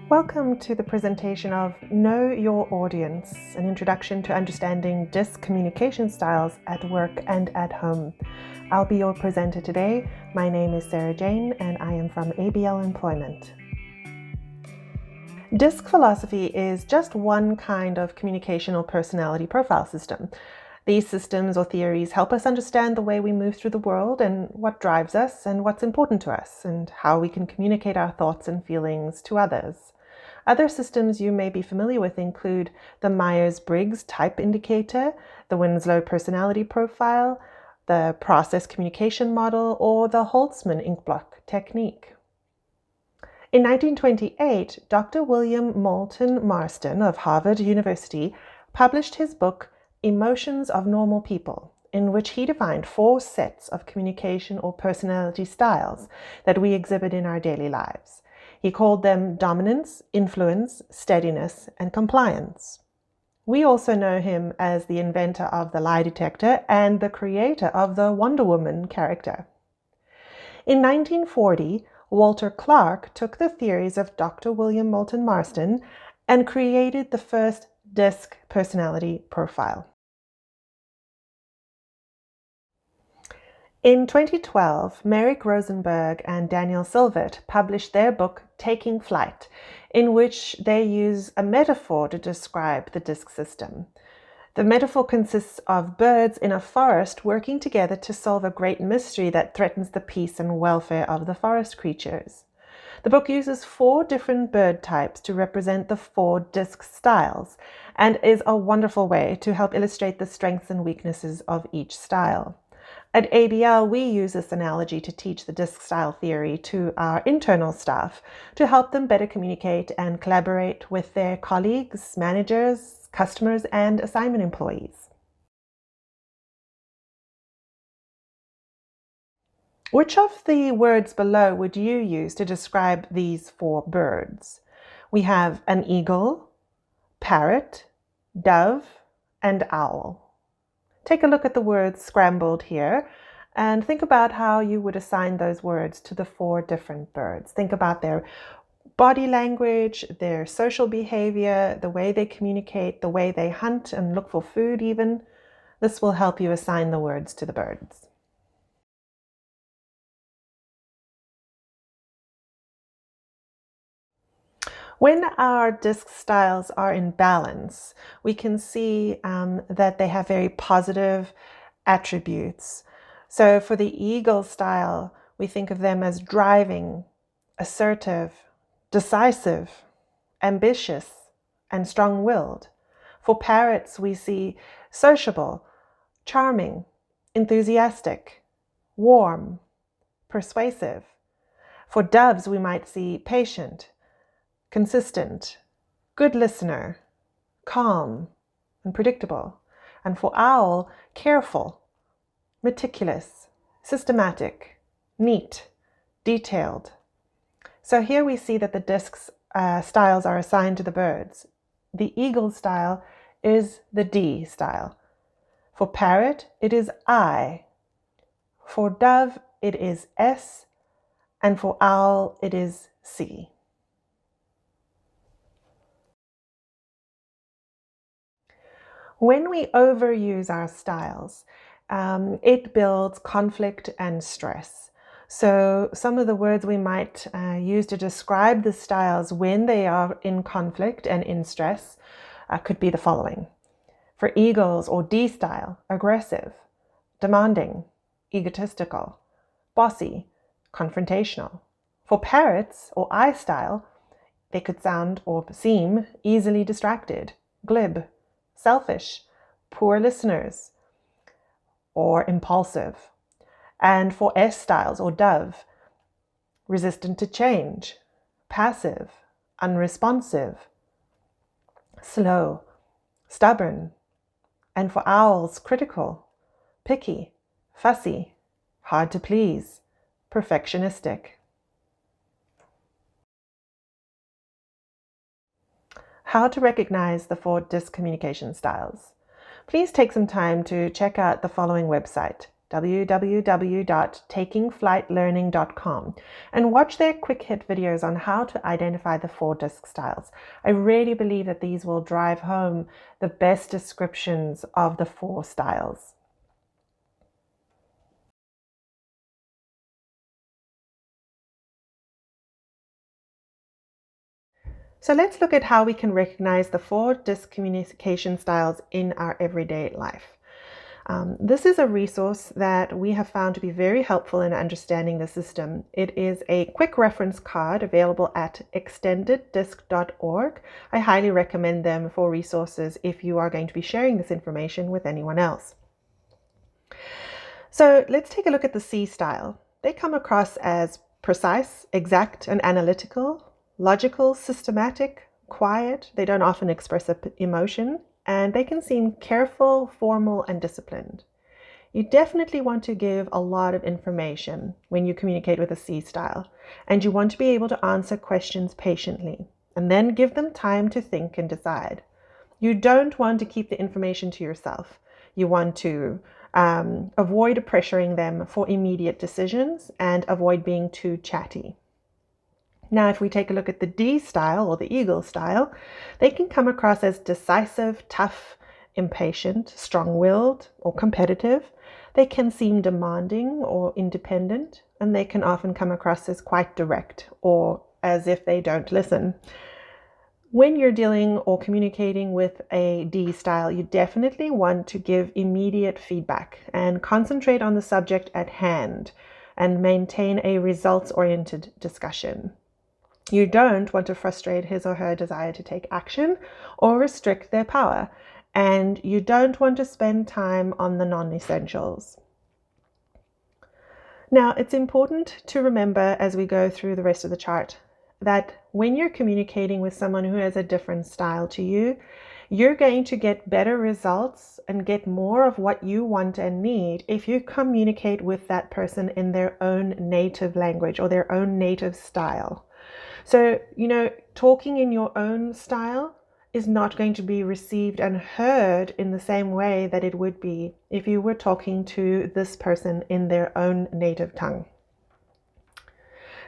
Welcome to the presentation of Know Your Audience, an introduction to understanding DISC communication styles at work and at home. I'll be your presenter today. My name is SarahJane and I am from ABL Employment. DISC philosophy is just one kind of communication or personality profile system. These systems or theories help us understand the way we move through the world and what drives us and what's important to us and how we can communicate our thoughts and feelings to others. Other systems you may be familiar with include the Myers-Briggs Type Indicator, the Winslow Personality Profile, the Process Communication Model, or the Holtzman Inkblock Technique. In 1928, Dr. William Moulton Marston of Harvard University published his book, Emotions of Normal People, in which he defined 4 sets of communication or personality styles that we exhibit in our daily lives. He called them dominance, influence, steadiness, and compliance. We also know him as the inventor of the lie detector and the creator of the Wonder Woman character. In 1940, Walter Clark took the theories of Dr. William Moulton Marston and created the first DISC personality profile. In 2012, Merrick Rosenberg and Daniel Silvert published their book, Taking Flight, in which they use a metaphor to describe the DISC system. The metaphor consists of birds in a forest working together to solve a great mystery that threatens the peace and welfare of the forest creatures. The book uses 4 different bird types to represent the 4 DISC styles and is a wonderful way to help illustrate the strengths and weaknesses of each style. At ABL, we use this analogy to teach the DISC style theory to our internal staff to help them better communicate and collaborate with their colleagues, managers, customers, and assignment employees. Which of the words below would you use to describe these 4 birds? We have an eagle, parrot, dove, and owl. Take a look at the words scrambled here and think about how you would assign those words to the 4 different birds. Think about their body language, their social behavior, the way they communicate, the way they hunt and look for food even. This will help you assign the words to the birds. When our DISC styles are in balance, we can see that they have very positive attributes. So for the eagle style, we think of them as driving, assertive, decisive, ambitious, and strong-willed. For parrots, we see sociable, charming, enthusiastic, warm, persuasive. For doves, we might see patient, consistent, good listener, calm, and predictable. And for owl, careful, meticulous, systematic, neat, detailed. So here we see that the DISC styles are assigned to the birds. The eagle style is the D style. For parrot, it is I. For dove, it is S. And for owl, it is C. When we overuse our styles, it builds conflict and stress. So some of the words we might use to describe the styles when they are in conflict and in stress could be the following. For eagles or D style, aggressive, demanding, egotistical, bossy, confrontational. For parrots or I style, they could sound or seem easily distracted, glib, selfish, poor listeners, or impulsive. And for S styles or dove, resistant to change, passive, unresponsive, slow, stubborn. And for owls, critical, picky, fussy, hard to please, perfectionistic. How to recognize the 4 DISC communication styles. Please take some time to check out the following website, www.takingflightlearning.com, and watch their quick hit videos on how to identify the 4 disc styles. I really believe that these will drive home the best descriptions of the 4 styles. So let's look at how we can recognize the 4 disc communication styles in our everyday life. This is a resource that we have found to be very helpful in understanding the system. It is a quick reference card available at extendeddisc.org. I highly recommend them for resources if you are going to be sharing this information with anyone else. So let's take a look at the C style. They come across as precise, exact, and analytical, logical, systematic, quiet. They don't often express emotion, and they can seem careful, formal, and disciplined. You definitely want to give a lot of information when you communicate with a C style, and you want to be able to answer questions patiently, and then give them time to think and decide. You don't want to keep the information to yourself. You want to avoid pressuring them for immediate decisions and avoid being too chatty. Now, if we take a look at the D style or the eagle style, they can come across as decisive, tough, impatient, strong-willed, or competitive. They can seem demanding or independent, and they can often come across as quite direct or as if they don't listen. When you're dealing or communicating with a D style, you definitely want to give immediate feedback and concentrate on the subject at hand and maintain a results-oriented discussion. You don't want to frustrate his or her desire to take action or restrict their power, and you don't want to spend time on the non-essentials. Now, it's important to remember as we go through the rest of the chart that when you're communicating with someone who has a different style to you, you're going to get better results and get more of what you want and need if you communicate with that person in their own native language or their own native style. So, talking in your own style is not going to be received and heard in the same way that it would be if you were talking to this person in their own native tongue.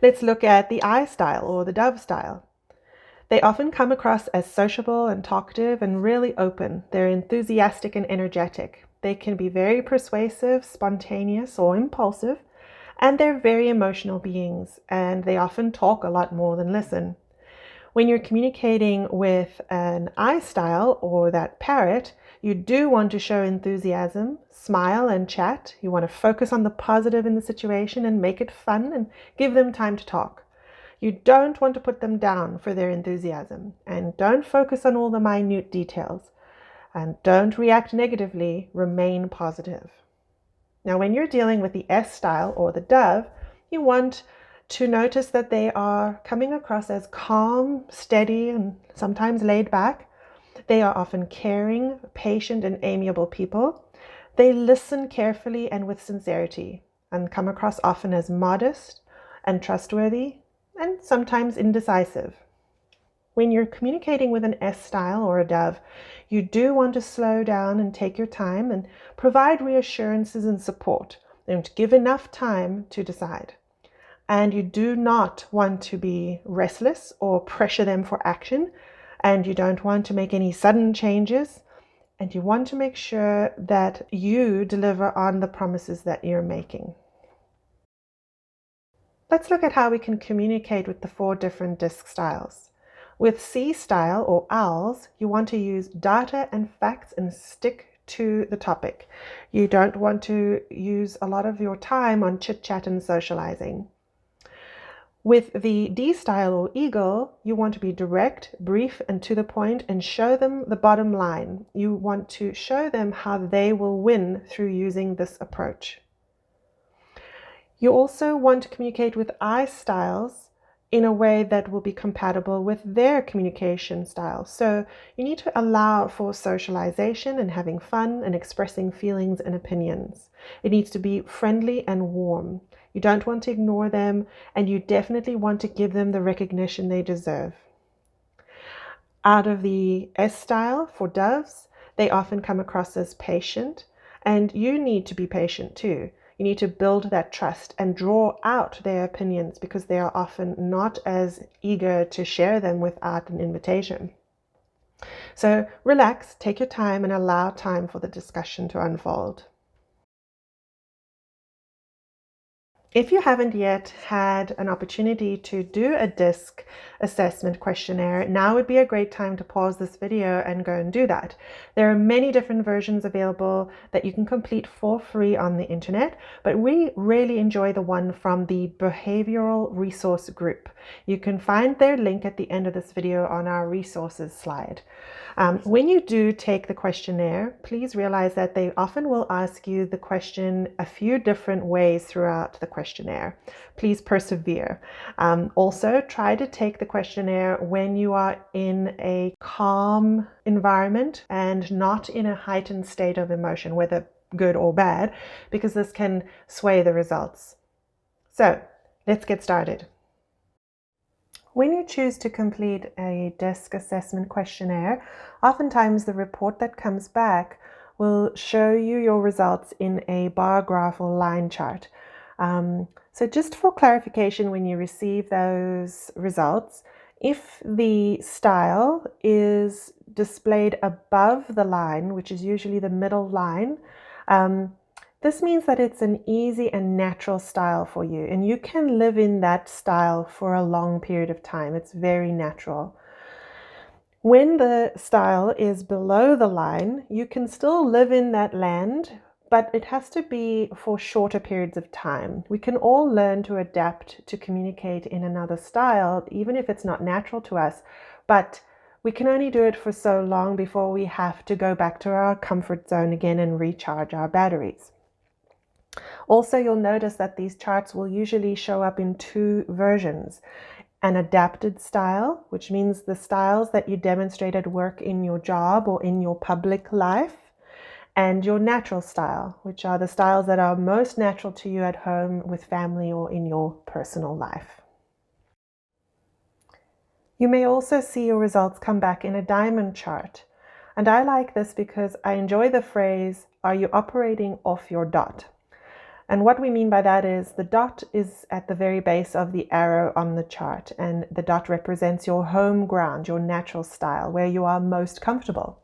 Let's look at the I style or the dove style. They often come across as sociable and talkative and really open. They're enthusiastic and energetic. They can be very persuasive, spontaneous, or impulsive. And they're very emotional beings, and they often talk a lot more than listen. When you're communicating with an I style or that parrot, you do want to show enthusiasm, smile and chat. You want to focus on the positive in the situation and make it fun and give them time to talk. You don't want to put them down for their enthusiasm, and don't focus on all the minute details. And don't react negatively, remain positive. Now, when you're dealing with the S style or the dove, you want to notice that they are coming across as calm, steady, and sometimes laid back. They are often caring, patient, and amiable people. They listen carefully and with sincerity and come across often as modest and trustworthy and sometimes indecisive. When you're communicating with an S style or a dove, you do want to slow down and take your time and provide reassurances and support and give enough time to decide. And you do not want to be restless or pressure them for action, and you don't want to make any sudden changes, and you want to make sure that you deliver on the promises that you're making. Let's look at how we can communicate with the 4 different disc styles. With C style or owls, you want to use data and facts and stick to the topic. You don't want to use a lot of your time on chit-chat and socializing. With the D style or eagle, you want to be direct, brief, and to the point and show them the bottom line. You want to show them how they will win through using this approach. You also want to communicate with I styles in a way that will be compatible with their communication style. So you need to allow for socialization and having fun and expressing feelings and opinions. It needs to be friendly and warm. You don't want to ignore them, and you definitely want to give them the recognition they deserve. Out of the S style for doves, they often come across as patient And you need to be patient too. You need to build that trust and draw out their opinions because they are often not as eager to share them without an invitation. So relax, take your time, and allow time for the discussion to unfold. If you haven't yet had an opportunity to do a DISC assessment questionnaire, now would be a great time to pause this video and go and do that. There are many different versions available that you can complete for free on the internet, but we really enjoy the one from the Behavioral Resource Group. You can find their link at the end of this video on our resources slide. When you do take the questionnaire, please realize that they often will ask you the question a few different ways throughout the questionnaire. Please persevere. Also, try to take the questionnaire when you are in a calm environment and not in a heightened state of emotion, whether good or bad, because this can sway the results. So, let's get started. When you choose to complete a DISC assessment questionnaire, oftentimes the report that comes back will show you your results in a bar graph or line chart. So just for clarification, when you receive those results, if the style is displayed above the line, which is usually the middle line, this means that it's an easy and natural style for you, and you can live in that style for a long period of time. It's very natural. When the style is below the line, you can still live in that land, but it has to be for shorter periods of time. We can all learn to adapt to communicate in another style, even if it's not natural to us, but we can only do it for so long before we have to go back to our comfort zone again and recharge our batteries. Also, you'll notice that these charts will usually show up in two versions. An adapted style, which means the styles that you demonstrate at work in your job or in your public life, and your natural style, which are the styles that are most natural to you at home with family or in your personal life. You may also see your results come back in a diamond chart. And I like this because I enjoy the phrase, "Are you operating off your dot?" And what we mean by that is the dot is at the very base of the arrow on the chart, and the dot represents your home ground, your natural style, where you are most comfortable.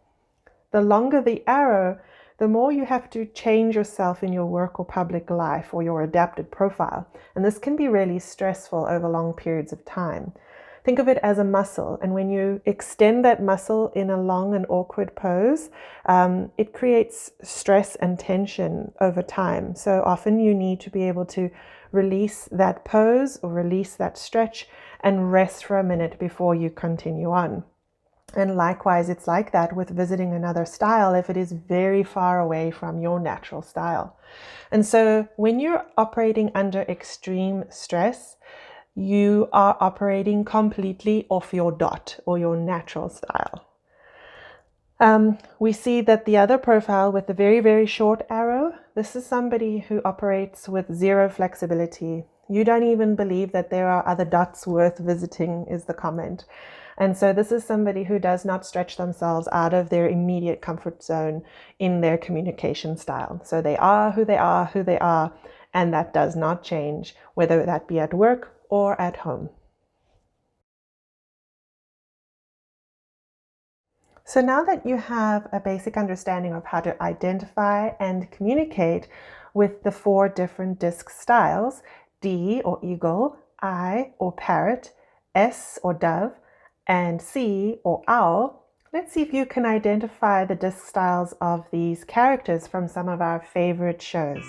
The longer the arrow, the more you have to change yourself in your work or public life or your adapted profile. And this can be really stressful over long periods of time. Think of it as a muscle, and when you extend that muscle in a long and awkward pose, it creates stress and tension over time. So often you need to be able to release that pose or release that stretch and rest for a minute before you continue on. And likewise, it's like that with visiting another style if it is very far away from your natural style. And so when you're operating under extreme stress, you are operating completely off your dot or your natural style. We see that the other profile with the very, very short arrow, this is somebody who operates with zero flexibility. You don't even believe that there are other dots worth visiting, is the comment. And so this is somebody who does not stretch themselves out of their immediate comfort zone in their communication style. So they are who they are, and that does not change, whether that be at work or at home. So now that you have a basic understanding of how to identify and communicate with the 4 different DISC styles, D or eagle, I or parrot, S or dove, and C or owl, let's see if you can identify the DISC styles of these characters from some of our favorite shows.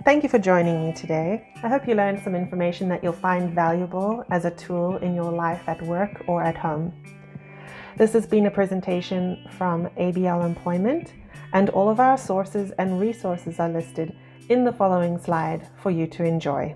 Thank you for joining me today. I hope you learned some information that you'll find valuable as a tool in your life at work or at home. This has been a presentation from ABL Employment, and all of our sources and resources are listed in the following slide for you to enjoy.